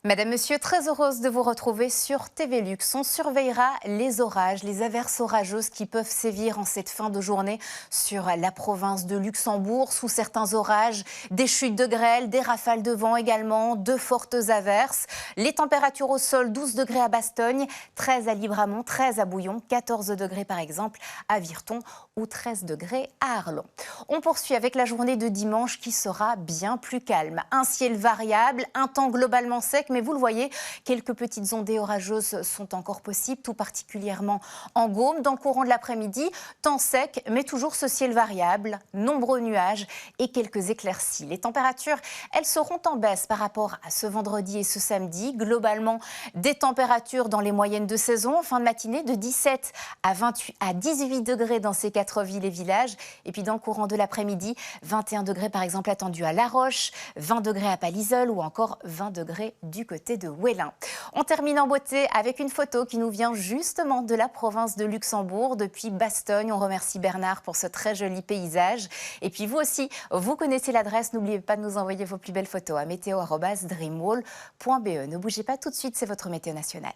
Madame, Monsieur, très heureuse de vous retrouver sur TV Luxe. On surveillera les orages, les averses orageuses qui peuvent sévir en cette fin de journée sur la province de Luxembourg. Sous certains orages, des chutes de grêle, des rafales de vent également, de fortes averses. Les températures au sol, 12 degrés à Bastogne, 13 à Libramont, 13 à Bouillon, 14 degrés par exemple à Virton ou 13 degrés à Arlon. On poursuit avec la journée de dimanche qui sera bien plus calme. Un ciel variable, un temps globalement sec, mais vous le voyez, quelques petites ondées orageuses sont encore possibles, tout particulièrement en Gaume. Dans le courant de l'après-midi, temps sec, mais toujours ce ciel variable, nombreux nuages et quelques éclaircies. Les températures, elles seront en baisse par rapport à ce vendredi et ce samedi. Globalement, des températures dans les moyennes de saison, en fin de matinée, de 17 à 18 degrés dans ces 4 villes et villages. Et puis dans le courant de l'après-midi, 21 degrés par exemple attendus à La Roche, 20 degrés à Palaiseau ou encore 20 degrés du côté de Ouélin. On termine en beauté avec une photo qui nous vient justement de la province de Luxembourg, depuis Bastogne. On remercie Bernard pour ce très joli paysage. Et puis vous aussi, vous connaissez l'adresse. N'oubliez pas de nous envoyer vos plus belles photos à météo@dreamwall.be. Ne bougez pas tout de suite, c'est votre météo nationale.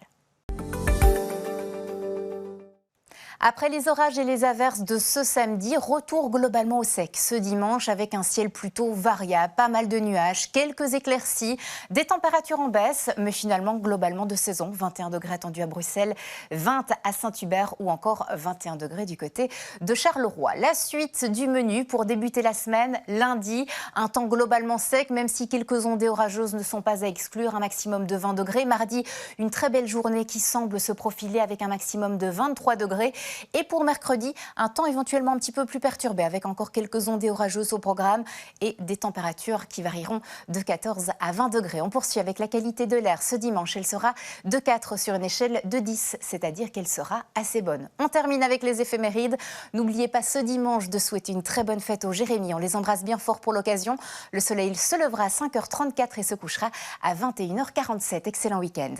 Après les orages et les averses de ce samedi, retour globalement au sec ce dimanche avec un ciel plutôt variable, pas mal de nuages, quelques éclaircies, des températures en baisse, mais finalement globalement de saison. 21 degrés attendus à Bruxelles, 20 à Saint-Hubert ou encore 21 degrés du côté de Charleroi. La suite du menu pour débuter la semaine, lundi, un temps globalement sec, même si quelques ondées orageuses ne sont pas à exclure, un maximum de 20 degrés. Mardi, une très belle journée qui semble se profiler avec un maximum de 23 degrés. Et pour mercredi, un temps éventuellement un petit peu plus perturbé avec encore quelques ondées orageuses au programme et des températures qui varieront de 14 à 20 degrés. On poursuit avec la qualité de l'air. Ce dimanche, elle sera de 4 sur une échelle de 10, c'est-à-dire qu'elle sera assez bonne. On termine avec les éphémérides. N'oubliez pas ce dimanche de souhaiter une très bonne fête aux Jérémy. On les embrasse bien fort pour l'occasion. Le soleil se lèvera à 5h34 et se couchera à 21h47. Excellent week-end.